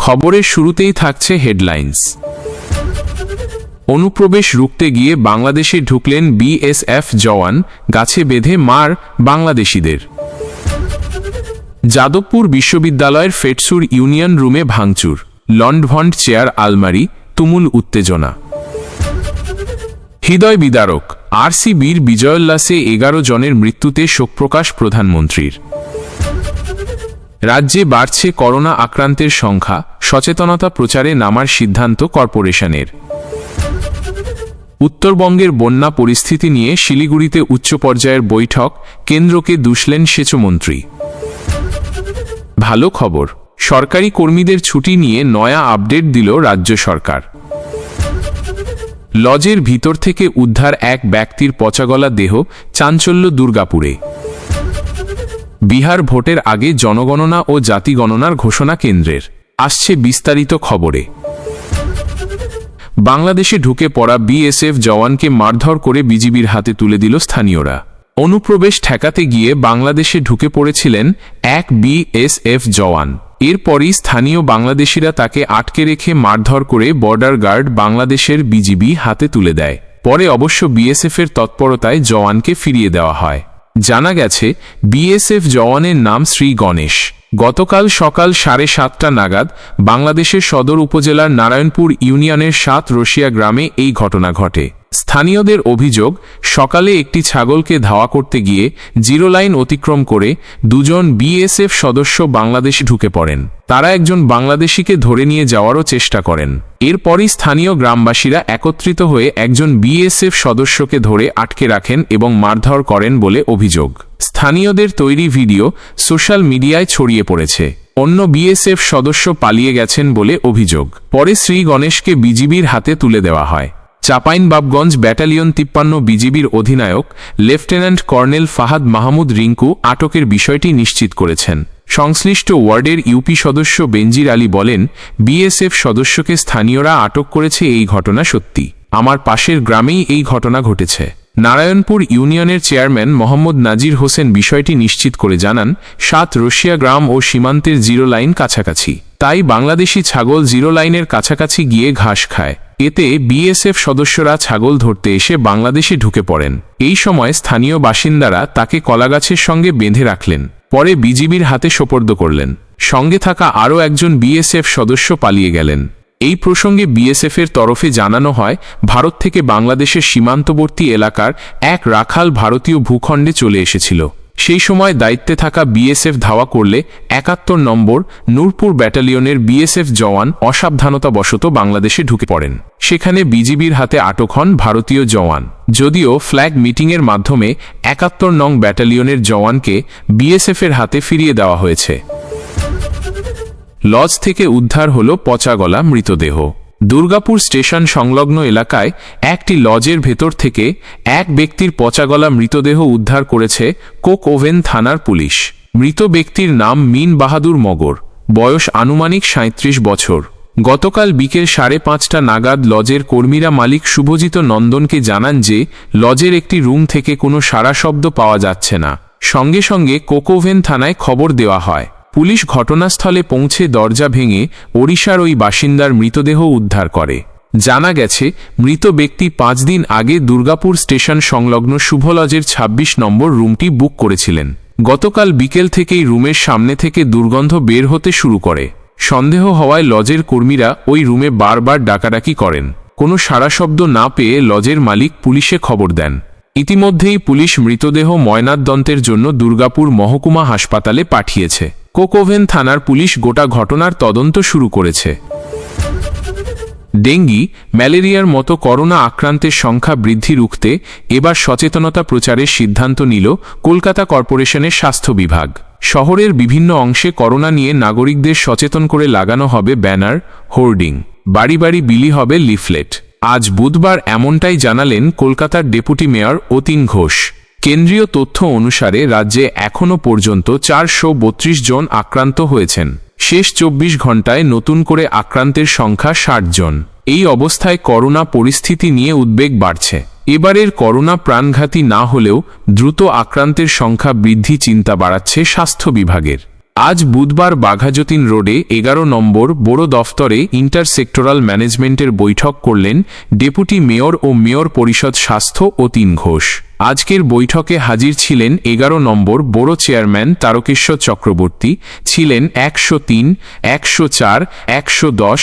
খবরের শুরুতেই থাকছে হেডলাইন্স। অনুপ্রবেশ রুখতে গিয়ে বাংলাদেশে ঢুকলেন বিএসএফ জওয়ান, গাছে বেঁধে মার বাংলাদেশিদের। যাদবপুর বিশ্ববিদ্যালয়ের ফেটসুর ইউনিয়ন রুমে ভাঙচুর, লন্ডভন্ড চেয়ার আলমারি, তুমুল উত্তেজনা। হৃদয় বিদারক, আরসিবির বিজয়োল্লাসে 11 জনের মৃত্যুতে শোকপ্রকাশ প্রধানমন্ত্রীর। রাজ্যে বাড়ছে করোনা আক্রান্তের সংখ্যা, সচেতনতা প্রচারে নামার সিদ্ধান্ত কর্পোরেশনের। উত্তরবঙ্গের বন্যা পরিস্থিতি নিয়ে শিলিগুড়িতে উচ্চ পর্যায়ের বৈঠক, কেন্দ্রকে দুষলেন সেচমন্ত্রী। ভালো খবর, সরকারি কর্মীদের ছুটি নিয়ে নয়া আপডেট দিল রাজ্য সরকার। লজের ভিতর থেকে উদ্ধার এক ব্যক্তির পচাগলা দেহ, চাঞ্চল্য দুর্গাপুরে। বিহার ভোটের আগে জনগণনা ও জাতিগণনার ঘোষণা কেন্দ্রের, আসছে বিস্তারিত খবরে। বাংলাদেশে ঢুকে পড়া বিএসএফ জওয়ানকে মারধর করে বিজিবির হাতে তুলে দিল স্থানীয়রা। অনুপ্রবেশ ঠেকাতে গিয়ে বাংলাদেশে ঢুকে পড়েছিলেন এক বিএসএফ জওয়ান। এরপরই স্থানীয় বাংলাদেশিরা তাকে আটকে রেখে মারধর করে বর্ডার গার্ড বাংলাদেশের বিজিবি হাতে তুলে দেয়। পরে অবশ্য বিএসএফের তৎপরতায় জওয়ানকে ফিরিয়ে দেওয়া হয়। জানা গেছে, বিএসএফ জওয়ানের নাম শ্রী গণেশ। গতকাল সকাল 7:30 নাগাদ বাংলাদেশের সদর উপজেলার নারায়ণপুর ইউনিয়নের 7 রশিয়া গ্রামে এই ঘটনা ঘটে। স্থানীয়দের অভিযোগ, সকালে একটি ছাগলকে ধাওয়া করতে গিয়ে জিরো লাইন অতিক্রম করে 2 জন বিএসএফ সদস্য বাংলাদেশে ঢুকে পড়েন। তারা একজন বাংলাদেশিকে ধরে নিয়ে যাওয়ারও চেষ্টা করেন। এরপরই স্থানীয় গ্রামবাসীরা একত্রিত হয়ে একজন বিএসএফ সদস্যকে ধরে আটকে রাখেন এবং মারধর করেন বলে অভিযোগ। স্থানীয়দের তৈরি ভিডিও সোশ্যাল মিডিয়ায় ছড়িয়ে পড়েছে। অন্য বিএসএফ সদস্য পালিয়ে গেছেন বলে অভিযোগ। পরে শ্রী গণেশকে বিজিবির হাতে তুলে দেওয়া হয়। চাঁপাইনবাবগঞ্জ ব্যাটালিয়ন 53 বিজিবির অধিনায়ক লেফটেন্যান্ট কর্নেল ফাহাদ মাহমুদ রিঙ্কু আটকের বিষয়টি নিশ্চিত করেছেন। সংশ্লিষ্ট ওয়ার্ডের ইউপি সদস্য বেনজির আলী বলেন, বিএসএফ সদস্যকে স্থানীয়রা আটক করেছে, এই ঘটনা সত্যি। আমার পাশের গ্রামেই এই ঘটনা ঘটেছে। নারায়ণপুর ইউনিয়নের চেয়ারম্যান মোহাম্মদ নাজির হোসেন বিষয়টি নিশ্চিত করে জানান, 7 রশিয়া গ্রাম ও সীমান্তের জিরো লাইন কাছাকাছি, তাই বাংলাদেশি ছাগল জিরো লাইনের কাছাকাছি গিয়ে ঘাস খায়। এতে বিএসএফ সদস্যরা ছাগল ধরতে এসে বাংলাদেশে ঢুকে পড়েন। এই সময় স্থানীয় বাসিন্দারা তাকে কলাগাছের সঙ্গে বেঁধে রাখলেন। পরে বিজিবির হাতে সোপর্দ করলেন। সঙ্গে থাকা আরও একজন বিএসএফ সদস্য পালিয়ে গেলেন। এই প্রসঙ্গে বিএসএফের তরফে জানানো হয়, ভারত থেকে বাংলাদেশের সীমান্তবর্তী এলাকার এক রাখাল ভারতীয় ভূখণ্ডে চলে এসেছিল। সেই সময় দায়িত্বে থাকা বিএসএফ ধাওয়া করলে 71 নম্বর নূরপুর ব্যাটালিয়নের বিএসএফ জওয়ান অসাবধানতাবশত বাংলাদেশে ঢুকে পড়েন। সেখানে বিজিবির হাতে আটক হন ভারতীয় জওয়ান। যদিও ফ্ল্যাগ মিটিংয়ের মাধ্যমে 71 নং ব্যাটালিয়নের জওয়ানকে বিএসএফের হাতে ফিরিয়ে দেওয়া হয়েছে। লজ থেকে উদ্ধার হল পচাগলা মৃতদেহ। দুর্গাপুর স্টেশন সংলগ্ন এলাকায় একটি লজের ভেতর থেকে এক ব্যক্তির পচাগলা মৃতদেহ উদ্ধার করেছে কোক ওভেন থানার পুলিশ। মৃত ব্যক্তির নাম মিন বাহাদুর মগর, বয়স আনুমানিক 37 বছর। গতকাল বিকেল 5:30 নাগাদ লজের কর্মীরা মালিক শুভজিৎ নন্দনকে জানান যে লজের একটি রুম থেকে কোনো সাড়া শব্দ পাওয়া যাচ্ছে না। সঙ্গে সঙ্গে কোক ওভেন থানায় খবর দেওয়া হয়। পুলিশ ঘটনাস্থলে পৌঁছে দরজা ভেঙে ওড়িশার ওই বাসিন্দার মৃতদেহ উদ্ধার করে। জানা গেছে, মৃত ব্যক্তি 5 দিন আগে দুর্গাপুর স্টেশন সংলগ্ন শুভ লজের 26 নম্বর রুমটি বুক করেছিলেন। গতকাল বিকেল থেকেই রুমের সামনে থেকে দুর্গন্ধ বের হতে শুরু করে। সন্দেহ হওয়ায় লজের কর্মীরা ওই রুমে বারবার ডাকাডাকি করেন। কোনো সাড়া শব্দ না পেয়ে লজের মালিক পুলিশে খবর দেন। ইতিমধ্যেই পুলিশ মৃতদেহ ময়নাতদন্তের জন্য দুর্গাপুর মহকুমা হাসপাতালে পাঠিয়েছে। কোক ওভেন থানার পুলিশ গোটা ঘটনার তদন্ত শুরু করেছে। ডেঙ্গি, ম্যালেরিয়ার মতো করোনা আক্রান্তের সংখ্যা বৃদ্ধি রুখতে এবার সচেতনতা প্রচারের সিদ্ধান্ত নিল কলকাতা কর্পোরেশনের স্বাস্থ্য বিভাগ। শহরের বিভিন্ন অংশে করোনা নিয়ে নাগরিকদের সচেতন করে লাগানো হবে ব্যানার, হোর্ডিং, বাড়ি বাড়ি বিলি হবে লিফলেট। আজ বুধবার এমনটাই জানালেন কলকাতার ডেপুটি মেয়র অতীন ঘোষ। কেন্দ্রীয় তথ্য অনুসারে রাজ্যে এখনও পর্যন্ত 432 জন আক্রান্ত হয়েছেন। শেষ 24 ঘণ্টায় নতুন করে আক্রান্তের সংখ্যা 60 জন। এই অবস্থায় করোনা পরিস্থিতি নিয়ে উদ্বেগ বাড়ছে। এবারের করোনা প্রাণঘাতী না হলেও দ্রুত আক্রান্তের সংখ্যা বৃদ্ধি চিন্তা বাড়াচ্ছে স্বাস্থ্য বিভাগের। আজ বুধবার বাঘাযতীন রোডে 11 নম্বর বড় দফতরে ইন্টারসেক্টরাল ম্যানেজমেন্টের বৈঠক করলেন ডেপুটি মেয়র ও মেয়র পরিষদ স্বাস্থ্য অতীন ঘোষ। আজকের বৈঠকে হাজির ছিলেন 11 নম্বর বড় চেয়ারম্যান তারকেশ্বর চক্রবর্তী, ছিলেন 103, 104, 110,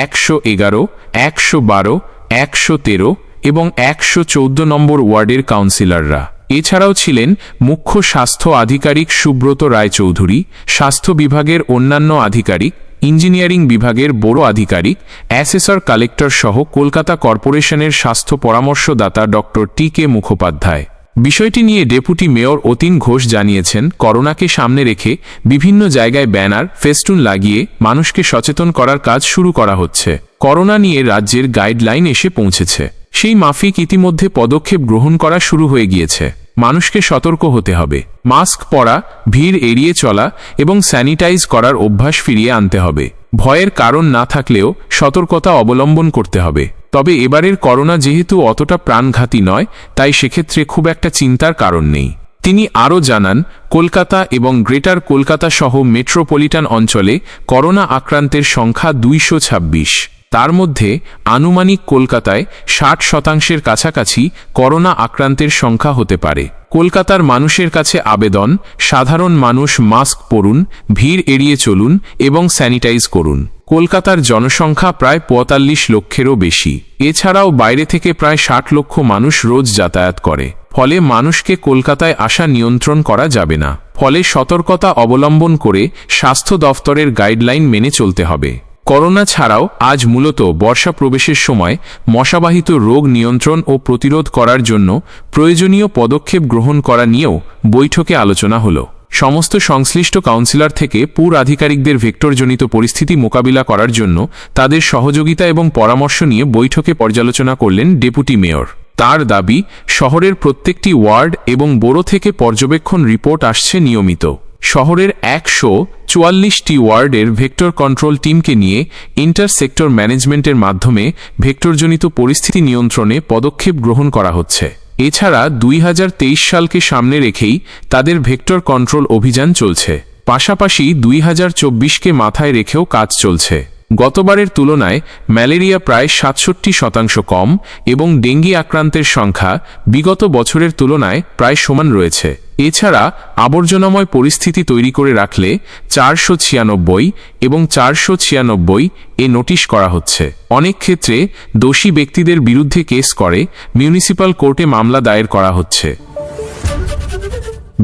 111, 112, 113 এবং 114 নম্বর ওয়ার্ডের কাউন্সিলররা। এছাড়াও ছিলেন মুখ্য স্বাস্থ্য আধিকারিক সুব্রত রায়চৌধুরী, স্বাস্থ্য বিভাগের অন্যান্য আধিকারিক, ইঞ্জিনিয়ারিং বিভাগের বড় আধিকারিক, অ্যাসেসর কালেক্টর সহ কলকাতা কর্পোরেশনের স্বাস্থ্য পরামর্শদাতা ডক্টর টি.কে. মুখোপাধ্যায়। বিষয়টি নিয়ে ডেপুটি মেয়র অতীন ঘোষ জানিয়েছেন, করোনাকে সামনে রেখে বিভিন্ন জায়গায় ব্যানার, ফেস্টুন লাগিয়ে মানুষকে সচেতন করার কাজ শুরু করা হচ্ছে। করোনা নিয়ে রাজ্যের গাইডলাইন এসে পৌঁছেছে, সেই মাফিক ইতিমধ্যে পদক্ষেপ গ্রহণ করা শুরু হয়ে গিয়েছে। মানুষকে সতর্ক হতে হবে, মাস্ক পরা, ভিড় এড়িয়ে চলা এবং স্যানিটাইজ করার অভ্যাস ফিরিয়ে আনতে হবে। ভয়ের কারণ না থাকলেও সতর্কতা অবলম্বন করতে হবে। তবে এবারের করোনা যেহেতু অতটা প্রাণঘাতী নয়, তাই সেক্ষেত্রে খুব একটা চিন্তার কারণ নেই। তিনি আরও জানান, কলকাতা এবং গ্রেটার কলকাতা সহ মেট্রোপলিটন অঞ্চলে করোনা আক্রান্তের সংখ্যা 226। তার মধ্যে আনুমানিক কলকাতায় 60% কাছাকাছি করোনা আক্রান্তের সংখ্যা হতে পারে। কলকাতার মানুষের কাছে আবেদন, সাধারণ মানুষ মাস্ক পরুন, ভিড় এড়িয়ে চলুন এবং স্যানিটাইজ করুন। কলকাতার জনসংখ্যা প্রায় 45 লক্ষেরও বেশি। এছাড়াও বাইরে থেকে প্রায় 60 লক্ষ মানুষ রোজ যাতায়াত করে। ফলে মানুষকে কলকাতায় আসা নিয়ন্ত্রণ করা যাবে না। ফলে সতর্কতা অবলম্বন করে স্বাস্থ্য দফতরের গাইডলাইন মেনে চলতে হবে। করোনা ছাড়াও আজ মূলত বর্ষা প্রবেশের সময় মশাবাহিত রোগ নিয়ন্ত্রণ ও প্রতিরোধ করার জন্য প্রয়োজনীয় পদক্ষেপ গ্রহণ করা নিয়েও বৈঠকে আলোচনা হলো। সমস্ত সংশ্লিষ্ট কাউন্সিলর থেকে পুর আধিকারিকদের ভেক্টরজনিত পরিস্থিতি মোকাবিলা করার জন্য তাদের সহযোগিতা এবং পরামর্শ নিয়ে বৈঠকে পর্যালোচনা করলেন ডেপুটি মেয়র। তার দাবি, শহরের প্রত্যেকটি ওয়ার্ড এবং বড় থেকে পর্যবেক্ষণ রিপোর্ট আসছে নিয়মিত। শহরের 144টি ওয়ার্ডের ভেক্টর কন্ট্রোল টিমকে নিয়ে ইন্টারসেক্টর ম্যানেজমেন্টের মাধ্যমে ভেক্টরজনিত পরিস্থিতি নিয়ন্ত্রণে পদক্ষেপ গ্রহণ করা হচ্ছে। এছাড়া 2023 সালকে সামনে রেখেই তাদের ভেক্টর কন্ট্রোল অভিযান চলছে। পাশাপাশি 2024কে মাথায় রেখেও কাজ চলছে। গতবারের তুলনায় ম্যালেরিয়া প্রায় 67% কম এবং ডেঙ্গি আক্রান্তের সংখ্যা বিগত বছরের তুলনায় প্রায় সমান রয়েছে। এছাড়া আবর্জনাময় পরিস্থিতি তৈরি করে রাখলে 496 এবং 496 এ নোটিশ করা হচ্ছে। অনেক ক্ষেত্রে দোষী ব্যক্তিদের বিরুদ্ধে কেস করে মিউনিসিপ্যাল কোর্টে মামলা দায়ের করা হচ্ছে।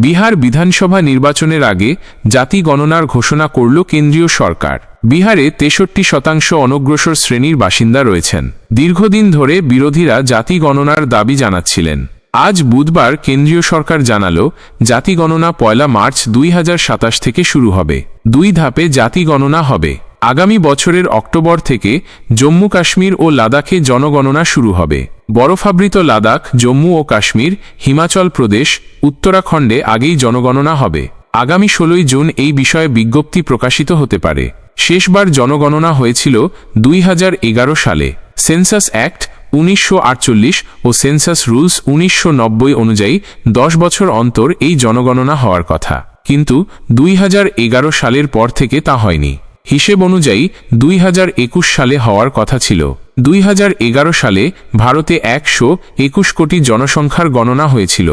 বিহার বিধানসভা নির্বাচনের আগে জাতি গণনার ঘোষণা করল কেন্দ্রীয় সরকার। বিহারে 63% অনগ্রসর শ্রেণীর বাসিন্দা রয়েছেন। দীর্ঘদিন ধরে বিরোধীরা জাতি গণনার দাবি জানাচ্ছিলেন। আজ বুধবার কেন্দ্রীয় সরকার জানালো, জাতি গণনা 1 মার্চ 2027 থেকে শুরু হবে। 2 ধাপে জাতি গণনা হবে। আগামী বছরের অক্টোবর থেকে জম্মু কাশ্মীর ও লাদাখে জনগণনা শুরু হবে। বরফাবৃত লাদাখ, জম্মু ও কাশ্মীর, হিমাচল প্রদেশ, উত্তরাখণ্ডে আগেই জনগণনা হবে। আগামী 16 জুন এই বিষয়ে বিজ্ঞপ্তি প্রকাশিত হতে পারে। শেষবার জনগণনা হয়েছিল 2011 সালে। সেন্সাস অ্যাক্ট 1948 ও সেন্সাস রুলস 1990 অনুযায়ী 10 বছর অন্তর এই জনগণনা হওয়ার কথা, কিন্তু 2011 সালের পর থেকে তা হয়নি। হিসেব অনুযায়ী 2021 সালে হওয়ার কথা ছিল। 2011 সালে ভারতে 121 কোটি জনসংখ্যার গণনা হয়েছিল।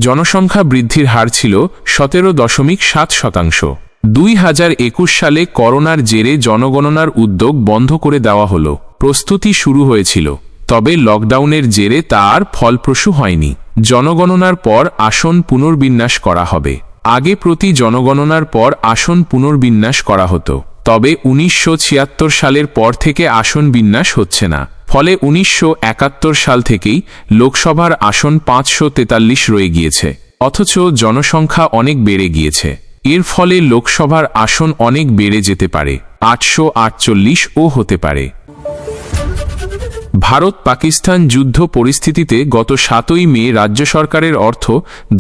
জনসংখ্যা বৃদ্ধির হার ছিল 17.7%। 2021 সালে করোনার জেরে জনগণনার উদ্যোগ বন্ধ করে দেওয়া হলো। প্রস্তুতি শুরু হয়েছিল, তবে লকডাউনের জেরে তা আর ফলপ্রসূ হয়নি। জনগণনার পর আসন পুনর্বিন্যাস করা হবে। আগে প্রতি জনগণনার পর আসন পুনর্বিন্যাস করা হতো, তবে 1976 সালের পর থেকে আসন বিন্যাস হচ্ছে না। ফলে 1971 সাল থেকেই লোকসভার আসন 543 রয়ে গিয়েছে, অথচ জনসংখ্যা অনেক বেড়ে গিয়েছে। এর ফলে লোকসভার আসন অনেক বেড়ে যেতে পারে, 848ও হতে পারে। ভারত পাকিস্তান যুদ্ধ পরিস্থিতিতে গত 7 মে রাজ্য সরকারের অর্থ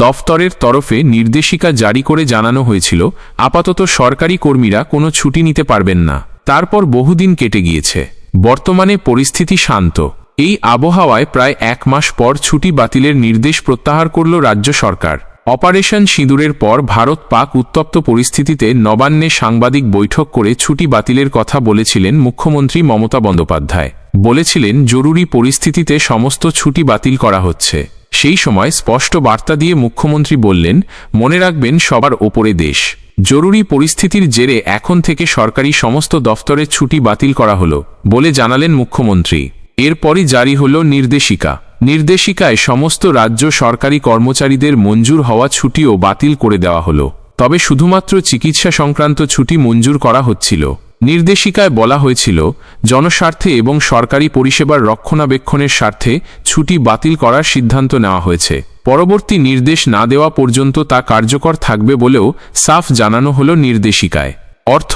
দফতরের তরফে নির্দেশিকা জারি করে জানানো হয়েছিল, আপাতত সরকারি কর্মীরা কোনো ছুটি নিতে পারবেন না। তারপর বহুদিন কেটে গিয়েছে। বর্তমানে পরিস্থিতি শান্ত। এই আবহাওয়ায় প্রায় 1 মাস পর ছুটি বাতিলের নির্দেশ প্রত্যাহার করল রাজ্য সরকার। অপারেশন সিঁদুরের পর ভারত পাক উত্তপ্ত পরিস্থিতিতে নবান্নে সাংবাদিক বৈঠক করে ছুটি বাতিলের কথা বলেছিলেন মুখ্যমন্ত্রী মমতা বন্দ্যোপাধ্যায়। বলেছিলেন, জরুরি পরিস্থিতিতে সমস্ত ছুটি বাতিল করা হচ্ছে। সেই সময় স্পষ্ট বার্তা দিয়ে মুখ্যমন্ত্রী বললেন, মনে রাখবেন সবার ওপরে দেশ। জরুরি পরিস্থিতির জেরে এখন থেকে সরকারি সমস্ত দফতরের ছুটি বাতিল করা হলো বলে জানালেন মুখ্যমন্ত্রী। এরপরই জারি হল নির্দেশিকা। নির্দেশিকায় সমস্ত রাজ্য সরকারি কর্মচারীদের মঞ্জুর হওয়া ছুটিও বাতিল করে দেওয়া হলো। তবে শুধুমাত্র চিকিৎসা সংক্রান্ত ছুটি মঞ্জুর করা হচ্ছিল। নির্দেশিকায় বলা হয়েছিল, জনস্বার্থে এবং সরকারি পরিষেবার রক্ষণাবেক্ষণের স্বার্থে ছুটি বাতিল করার সিদ্ধান্ত নেওয়া হয়েছে। পরবর্তী নির্দেশ না দেওয়া পর্যন্ত তা কার্যকর থাকবে বলেও সাফ জানানো হলো নির্দেশিকায়। অর্থ,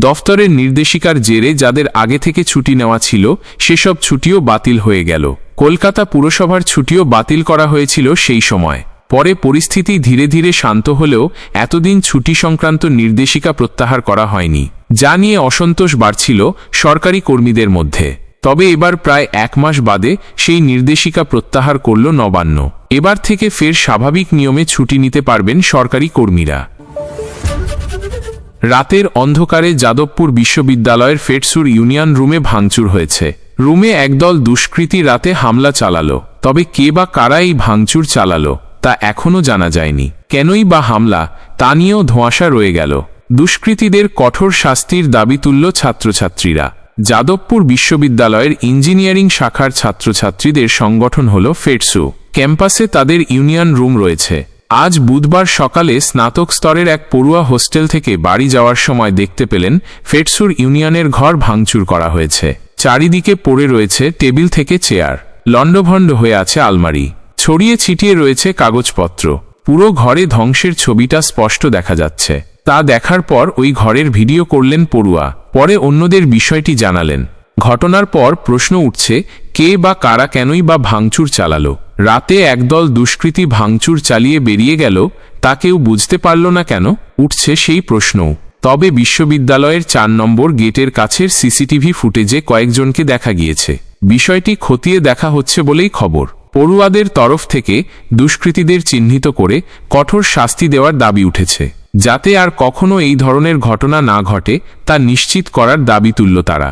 দফতরের নির্দেশিকার জেরে যাদের আগে থেকে ছুটি নেওয়া ছিল সেসব ছুটিও বাতিল হয়ে গেল। কলকাতা পুরসভার ছুটিও বাতিল করা হয়েছিল সেই সময়। পরে পরিস্থিতি ধীরে ধীরে শান্ত হলেও এতদিন ছুটি সংক্রান্ত নির্দেশিকা প্রত্যাহার করা হয়নি, যা নিয়ে অসন্তোষ বাড়ছিল সরকারি কর্মীদের মধ্যে। তবে এবার প্রায় 1 মাস বাদে সেই নির্দেশিকা প্রত্যাহার করল নবান্ন। এবার থেকে ফের স্বাভাবিক নিয়মে ছুটি নিতে পারবেন সরকারি কর্মীরা। রাতের অন্ধকারে যাদবপুর বিশ্ববিদ্যালয়ের ফেটসুর ইউনিয়ন রুমে ভাঙচুর হয়েছে। রুমে একদল দুষ্কৃতী রাতে হামলা চালালো। তবে কে বা কারা এই ভাঙচুর চালালো তা এখনও জানা যায়নি। কেনই বা হামলা তা নিয়েও ধোঁয়াশা রয়ে গেল। দুষ্কৃতীদের কঠোর শাস্তির দাবি তুলল ছাত্রছাত্রীরা। যাদবপুর বিশ্ববিদ্যালয়ের ইঞ্জিনিয়ারিং শাখার ছাত্রছাত্রীদের সংগঠন হল ফেটসু। ক্যাম্পাসে তাদের ইউনিয়ন রুম রয়েছে। আজ বুধবার সকালে স্নাতক স্তরের এক পড়ুয়া হোস্টেল থেকে বাড়ি যাওয়ার সময় দেখতে পেলেন ফেটসুর ইউনিয়নের ঘর ভাঙচুর করা হয়েছে। চারিদিকে পড়ে রয়েছে টেবিল থেকে চেয়ার, লণ্ডভণ্ড হয়ে আছে আলমারি, ছড়িয়ে ছিটিয়ে রয়েছে কাগজপত্র। পুরো ঘরে ধ্বংসের ছবিটা স্পষ্ট দেখা যাচ্ছে। তা দেখার পর ওই ঘরের ভিডিও করলেন পড়ুয়া। পরে অন্যদের বিষয়টি জানালেন। ঘটনার পর প্রশ্ন উঠছে, কে বা কারা কেনই বা ভাঙচুর চালালো? রাতে একদল দুষ্কৃতী ভাঙচুর চালিয়ে বেরিয়ে গেল, তা কেউ বুঝতে পারল না কেন? উঠছে সেই প্রশ্নও। তবে বিশ্ববিদ্যালয়ের 4 নম্বর গেটের কাছের সিসিটিভি ফুটেজে কয়েকজনকে দেখা গিয়েছে। বিষয়টি খতিয়ে দেখা হচ্ছে বলেই খবর। পড়ুয়াদের তরফ থেকে দুষ্কৃতীদের চিহ্নিত করে কঠোর শাস্তি দেওয়ার দাবি উঠেছে, যাতে আর কখনো এই ধরনের ঘটনা না ঘটে তা নিশ্চিত করার দাবি তুলল তারা।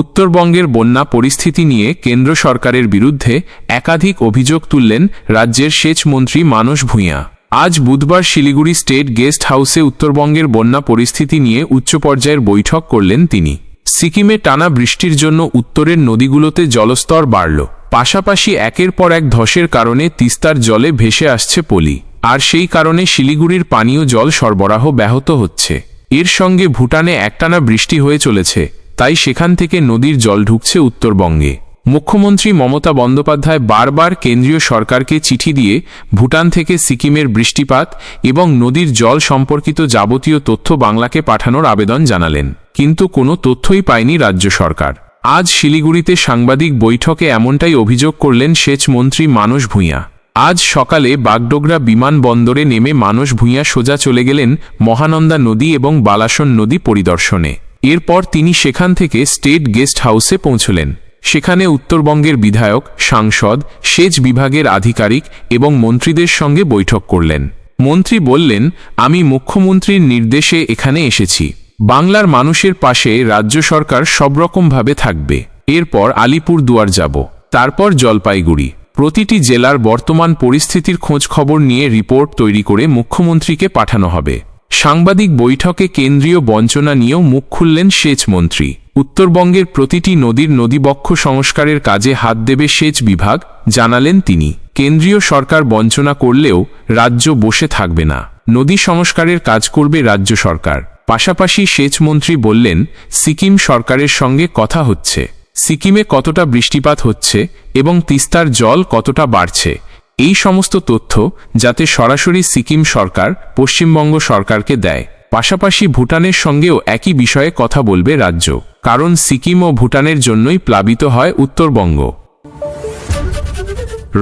উত্তরবঙ্গের বন্যা পরিস্থিতি নিয়ে কেন্দ্র সরকারের বিরুদ্ধে একাধিক অভিযোগ তুললেন রাজ্যের সেচ মন্ত্রী মানস ভূঁইয়া। আজ বুধবার শিলিগুড়ি স্টেট গেস্ট হাউসে উত্তরবঙ্গের বন্যা পরিস্থিতি নিয়ে উচ্চ পর্যায়ের বৈঠক করলেন তিনি। সিকিমে টানা বৃষ্টির জন্য উত্তরের নদীগুলোতে জলস্তর বাড়ল। পাশাপাশি একের পর এক ধসের কারণে তিস্তার জলে ভেসে আসছে পলি। আর সেই কারণে শিলিগুড়ির পানীয় জল সরবরাহ ব্যাহত হচ্ছে। এর সঙ্গে ভুটানে একটানা বৃষ্টি হয়ে চলেছে, তাই সেখান থেকে নদীর জল ঢুকছে উত্তরবঙ্গে। মুখ্যমন্ত্রী মমতা বন্দ্যোপাধ্যায় বারবার কেন্দ্রীয় সরকারকে চিঠি দিয়ে ভুটান থেকে সিকিমের বৃষ্টিপাত এবং নদীর জল সম্পর্কিত যাবতীয় তথ্য বাংলাকে পাঠানোর আবেদন জানালেন, কিন্তু কোনো তথ্যই পায়নি রাজ্য সরকার। আজ শিলিগুড়িতে সাংবাদিক বৈঠকে এমনটাই অভিযোগ করলেন সেচ মন্ত্রী মানস ভূঁইয়া। আজ সকালে বাগডোগরা বিমানবন্দরে নেমে মানস ভূঁইয়া সোজা চলে গেলেন মহানন্দা নদী এবং বালাসন নদী পরিদর্শনে। এরপর তিনি সেখান থেকে স্টেট গেস্ট হাউসে পৌঁছলেন। সেখানে উত্তরবঙ্গের বিধায়ক, সাংসদ, সেচ বিভাগের আধিকারিক এবং মন্ত্রীদের সঙ্গে বৈঠক করলেন। মন্ত্রী বললেন, আমি মুখ্যমন্ত্রীর নির্দেশে এখানে এসেছি। বাংলার মানুষের পাশে রাজ্য সরকার সবরকমভাবে থাকবে। এরপর আলিপুরদুয়ার যাব, তারপর জলপাইগুড়ি। প্রতিটি জেলার বর্তমান পরিস্থিতির খোঁজ খবর নিয়ে রিপোর্ট তৈরি করে মুখ্যমন্ত্রীকে পাঠানো হবে। সাংবাদিক বৈঠকে কেন্দ্রীয় বঞ্চনা নিয়েও মুখ খুললেন সেচ মন্ত্রী। উত্তরবঙ্গের প্রতিটি নদীর নদীবক্ষ সংস্কারের কাজে হাত দেবে সেচ বিভাগ, জানালেন তিনি। কেন্দ্রীয় সরকার বঞ্চনা করলেও রাজ্য বসে থাকবে না। নদী সংস্কারের কাজ করবে রাজ্য সরকার। পাশাপাশি সেচ মন্ত্রী বললেন, সিকিম সরকারের সঙ্গে কথা হচ্ছে। সিকিমে কতটা বৃষ্টিপাত হচ্ছে এবং তিস্তার জল কতটা বাড়ছে, এই সমস্ত তথ্য যাতে সরাসরি সিকিম সরকার পশ্চিমবঙ্গ সরকারকে দেয়। পাশাপাশি ভুটানের সঙ্গেও একই বিষয়ে কথা বলবে রাজ্য, কারণ সিকিম ও ভুটানের জন্যই প্লাবিত হয় উত্তরবঙ্গ।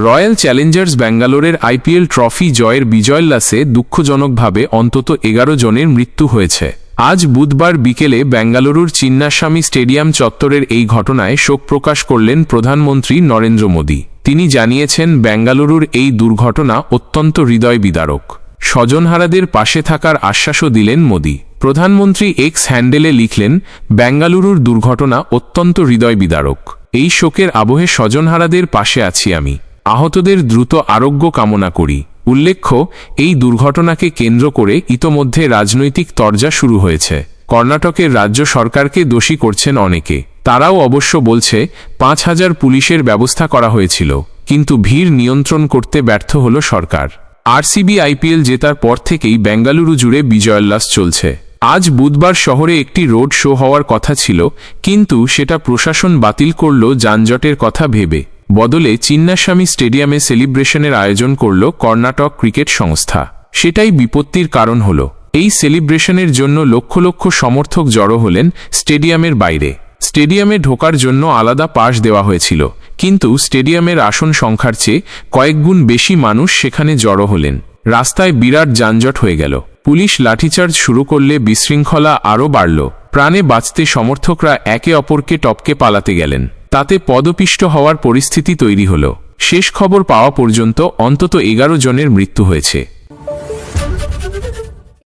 রয়্যাল চ্যালেঞ্জার্স ব্যাঙ্গালোরের আইপিএল ট্রফি জয়ের বিজয়োল্লাসে দুঃখজনকভাবে অন্তত 11 জনের মৃত্যু হয়েছে। আজ বুধবার বিকেলে বেঙ্গালুরুর চিন্নাস্বামী স্টেডিয়াম চত্বরের এই ঘটনায় শোক প্রকাশ করলেন প্রধানমন্ত্রী নরেন্দ্র মোদী। তিনি জানিয়েছেন, বেঙ্গালুরুর এই দুর্ঘটনা অত্যন্ত হৃদয় বিদারক। স্বজনহারাদের পাশে থাকার আশ্বাসও দিলেন মোদী। প্রধানমন্ত্রী এক্স হ্যান্ডেলে লিখলেন, বেঙ্গালুরুর দুর্ঘটনা অত্যন্ত হৃদয় বিদারক। এই শোকের আবহে স্বজনহারাদের পাশে আছি আমি। আহতদের দ্রুত আরোগ্য কামনা করি। উল্লেখ্য, এই দুর্ঘটনাকে কেন্দ্র করে ইতোমধ্যে রাজনৈতিক তরজা শুরু হয়েছে। কর্ণাটকের রাজ্য সরকারকে দোষী করছেন অনেকে। তারাও অবশ্য বলছে ৫,০০০ পুলিশের ব্যবস্থা করা হয়েছিল, কিন্তু ভিড় নিয়ন্ত্রণ করতে ব্যর্থ হল সরকার। আরসিবি আইপিএল জেতার পর থেকেই বেঙ্গালুরু জুড়ে বিজয়োল্লাস চলছে। আজ বুধবার শহরে একটি রোড শো হওয়ার কথা ছিল, কিন্তু সেটা প্রশাসন বাতিল করল যানজটের কথা ভেবে। বদলে চিন্নাস্বামী স্টেডিয়ামে সেলিব্রেশনের আয়োজন করল কর্ণাটক ক্রিকেট সংস্থা। সেটাই বিপত্তির কারণ হল, এই সেলিব্রেশনের জন্য লক্ষ লক্ষ সমর্থক জড়ো হলেন স্টেডিয়ামের বাইরে। স্টেডিয়ামে ঢোকার জন্য আলাদা পাস দেওয়া হয়েছিল, কিন্তু স্টেডিয়ামের আসন সংখ্যার চেয়ে কয়েকগুণ বেশি মানুষ সেখানে জড়ো হলেন। রাস্তায় বিরাট যানজট হয়ে গেল। পুলিশ লাঠিচার্জ শুরু করলে বিশৃঙ্খলা আরও বাড়ল। প্রাণে বাঁচতে সমর্থকরা একে অপরকে টপকে পালাতে গেলেন। তাতে পদপিষ্ট হওয়ার পরিস্থিতি তৈরি হল। শেষ খবর পাওয়া পর্যন্ত অন্তত 11 জনের মৃত্যু হয়েছে।